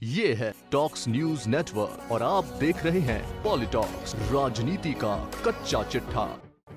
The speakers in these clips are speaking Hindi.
ये है टॉक्स न्यूज नेटवर्क और आप देख रहे हैं पॉलिटॉक्स, राजनीति का कच्चा चिट्ठा।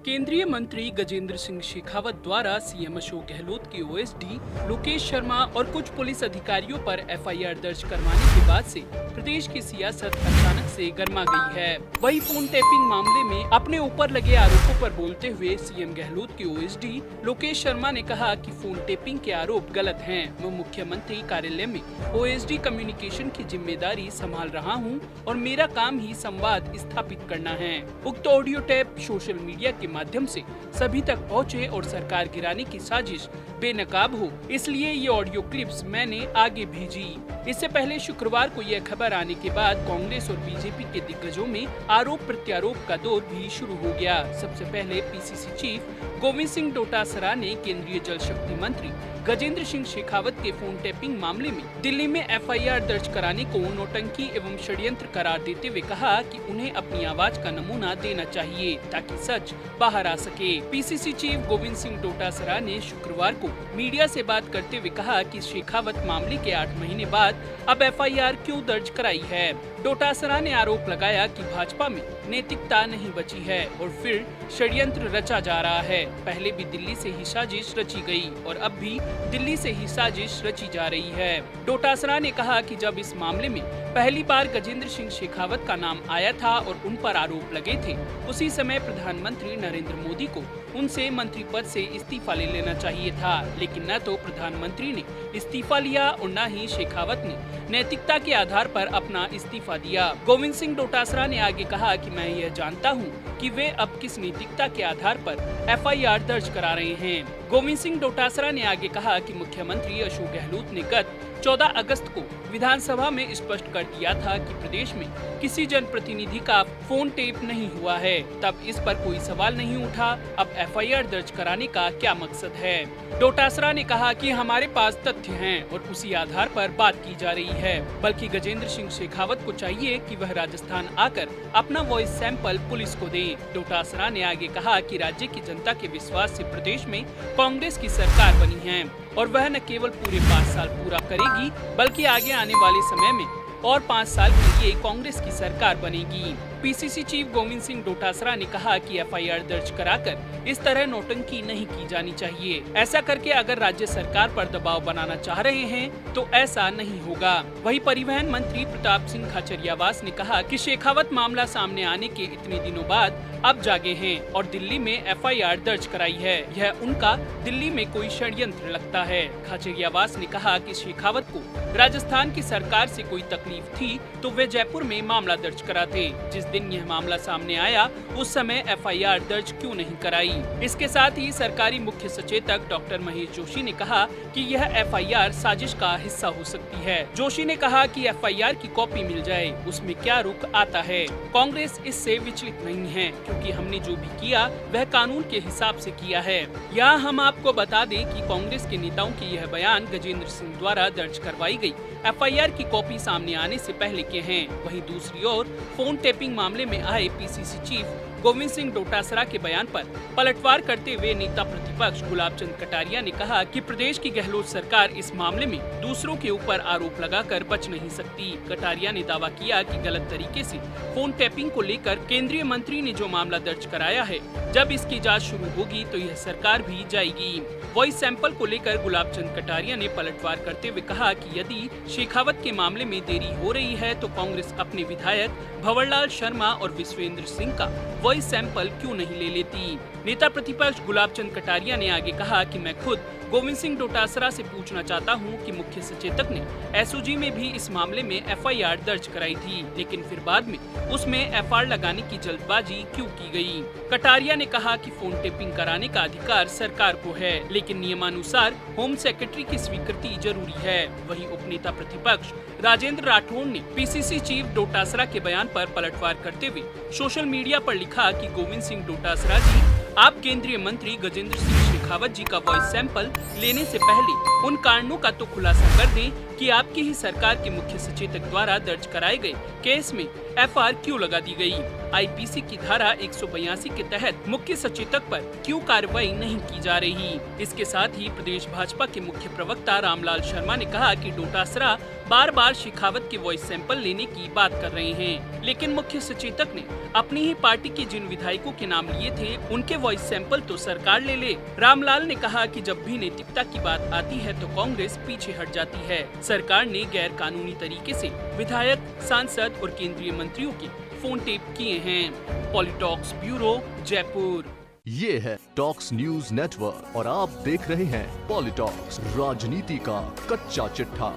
केंद्रीय मंत्री गजेंद्र सिंह शेखावत द्वारा सीएम अशोक गहलोत के ओएसडी लोकेश शर्मा और कुछ पुलिस अधिकारियों पर एफआईआर दर्ज करवाने के बाद से प्रदेश की सियासत अचानक से गर्मा गई है। वही फोन टैपिंग मामले में अपने ऊपर लगे आरोपों पर बोलते हुए सीएम गहलोत के ओएसडी लोकेश शर्मा ने कहा कि फोन टैपिंग के आरोप गलत हैं। मैं मुख्यमंत्री कार्यालय में ओएसडी कम्युनिकेशन की जिम्मेदारी संभाल रहा हूं और मेरा काम ही संवाद स्थापित करना है। उक्त ऑडियो टेप सोशल मीडिया के माध्यम से सभी तक पहुंचे और सरकार गिराने की साजिश बेनकाब हो, इसलिए ये ऑडियो क्लिप्स मैंने आगे भेजी। इससे पहले शुक्रवार को यह खबर आने के बाद कांग्रेस और बीजेपी के दिग्गजों में आरोप प्रत्यारोप का दौर भी शुरू हो गया। सबसे पहले पीसीसी चीफ गोविंद सिंह डोटासरा ने केंद्रीय जल शक्ति मंत्री गजेंद्र सिंह शेखावत के फोन टैपिंग मामले में दिल्ली में एफआईआर दर्ज कराने को नौटंकी एवं षड्यंत्र करार देते हुए कहा कि उन्हें अपनी आवाज का नमूना देना चाहिए ताकि सच बाहर आ सके। पीसीसी चीफ गोविंद सिंह डोटासरा ने शुक्रवार को मीडिया से बात करते हुए कहा कि शेखावत मामले के 8 महीने बाद अब एफआईआर क्यों दर्ज कराई है। डोटासरा ने आरोप लगाया कि भाजपा में नैतिकता नहीं बची है और फिर षड्यंत्र रचा जा रहा है। पहले भी दिल्ली से ही साजिश रची गई और अब भी दिल्ली से ही साजिश रची जा रही है। डोटासरा ने कहा कि जब इस मामले में पहली बार गजेंद्र सिंह शेखावत का नाम आया था और उन पर आरोप लगे थे, उसी समय प्रधानमंत्री नरेंद्र मोदी को उनसे मंत्री पद से इस्तीफा ले लेना चाहिए था, लेकिन न तो प्रधानमंत्री ने इस्तीफा लिया और न ही शेखावत ने नैतिकता के आधार पर अपना इस्तीफा दिया। गोविंद सिंह डोटासरा ने आगे कहा कि मैं यह जानता हूं कि वे अब किस नैतिकता के आधार पर एफआईआर दर्ज करा रहे हैं। गोविंद सिंह डोटासरा ने आगे कहा कि मुख्यमंत्री अशोक गहलोत ने गत 14 अगस्त को विधानसभा में स्पष्ट कर दिया था कि प्रदेश में किसी जनप्रतिनिधि का फोन टेप नहीं हुआ है, तब इस पर कोई सवाल नहीं उठा। अब एफआईआर दर्ज कराने का क्या मकसद है। डोटासरा ने कहा कि हमारे पास तथ्य हैं और उसी आधार पर बात की जा रही है, बल्कि गजेंद्र सिंह शेखावत को चाहिए कि वह राजस्थान आकर अपना वॉइस सैंपल पुलिस को दे। डोटासरा ने आगे कहा कि राज्य की जनता के विश्वास से प्रदेश में कांग्रेस की सरकार बनी है और वह न केवल पूरे 5 साल पूरा करेगी बल्कि आगे आने वाले समय में और 5 साल के लिए कांग्रेस की सरकार बनेगी। पीसीसी चीफ गोविंद सिंह डोटासरा ने कहा कि एफआईआर दर्ज कराकर इस तरह नौटंकी नहीं की जानी चाहिए। ऐसा करके अगर राज्य सरकार पर दबाव बनाना चाह रहे हैं तो ऐसा नहीं होगा। वहीं परिवहन मंत्री प्रताप सिंह खाचरियावास ने कहा कि शेखावत मामला सामने आने के इतने दिनों बाद अब जागे हैं और दिल्ली में एफआईआर दर्ज कराई है। यह उनका दिल्ली में कोई षड्यंत्र लगता है। खाचरियावास ने कहा कि शेखावत को राजस्थान की सरकार से कोई तकलीफ थी तो वे जयपुर में मामला दर्ज कराते। जिस दिन यह मामला सामने आया उस समय एफआईआर दर्ज क्यों नहीं कराई। इसके साथ ही सरकारी मुख्य सचेतक डॉक्टर महेश जोशी ने कहा कि यह एफआईआर साजिश का हिस्सा हो सकती है। जोशी ने कहा कि एफआईआर की कॉपी मिल जाए, उसमें क्या रुख आता है। कांग्रेस इससे विचलित नहीं है क्योंकि हमने जो भी किया वह कानून के हिसाब से किया है। यहाँ हम आपको बता दें कि कांग्रेस के नेताओं के यह बयान गजेंद्र सिंह द्वारा दर्ज करवाई गई एफआईआर की कॉपी सामने आने से पहले के हैं। वहीं दूसरी ओर फोन टैपिंग मामले में आए पीसीसी चीफ गोविंद सिंह डोटासरा के बयान पर पलटवार करते हुए नेता प्रतिपक्ष गुलाब चंद कटारिया ने कहा कि प्रदेश की गहलोत सरकार इस मामले में दूसरों के ऊपर आरोप लगाकर बच नहीं सकती। कटारिया ने दावा किया कि गलत तरीके से फोन टैपिंग को लेकर केंद्रीय मंत्री ने जो मामला दर्ज कराया है, जब इसकी जांच शुरू होगी तो यह सरकार भी जाएगी। वॉइस सैंपल को लेकर गुलाब चंद कटारिया ने पलटवार करते हुए कहा कि यदि शेखावत के मामले में देरी हो रही है तो कांग्रेस अपने विधायक भंवरलाल शर्मा और विश्वेंद्र सिंह का वॉइस सैंपल क्यों नहीं ले लेती। नेता प्रतिपक्ष गुलाब चंद कटारिया ने आगे कहा कि मैं खुद गोविंद सिंह डोटासरा से पूछना चाहता हूं कि मुख्य सचेतक ने एसओजी में भी इस मामले में एफआईआर दर्ज कराई थी, लेकिन फिर बाद में उसमें एफआईआर लगाने की जल्दबाजी क्यों की गई। कटारिया ने कहा कि फोन टेपिंग कराने का अधिकार सरकार को है, लेकिन नियमानुसार होम सेक्रेटरी की स्वीकृति जरूरी है। वहीं उपनेता प्रतिपक्ष राजेंद्र राठौड़ ने पीसीसी चीफ डोटासरा के बयान पर पलटवार करते हुए सोशल मीडिया पर लिखा कि गोविंद सिंह डोटासरा जी, आप केंद्रीय मंत्री गजेंद्र सिंह शेखावत जी का वॉइस सैंपल लेने से पहले उन कारणों का तो खुलासा कर दें कि आपकी ही सरकार के मुख्य सचेतक द्वारा दर्ज कराए गए केस में एफआईआर क्यों लगा दी गई? आईपीसी की धारा 182 के तहत मुख्य सचेतक पर क्यों कार्रवाई नहीं की जा रही? इसके साथ ही प्रदेश भाजपा के मुख्य प्रवक्ता रामलाल शर्मा ने कहा कि डोटासरा बार बार शेखावत के वॉइस सैंपल लेने की बात कर रहे हैं, लेकिन मुख्य सचेतक ने अपनी ही पार्टी के जिन विधायकों के नाम लिए थे उनके वॉइस सैंपल तो सरकार ले ले। रामलाल ने कहा कि जब भी नैतिकता की बात आती है तो कांग्रेस पीछे हट जाती है। सरकार ने गैर कानूनी तरीके से विधायक, सांसद और केंद्रीय मंत्रियों के फोन टेप किए हैं। पॉलिटॉक्स ब्यूरो, जयपुर। ये है टॉक्स न्यूज नेटवर्क और आप देख रहे हैं पॉलिटॉक्स, राजनीति का कच्चा चिट्ठा।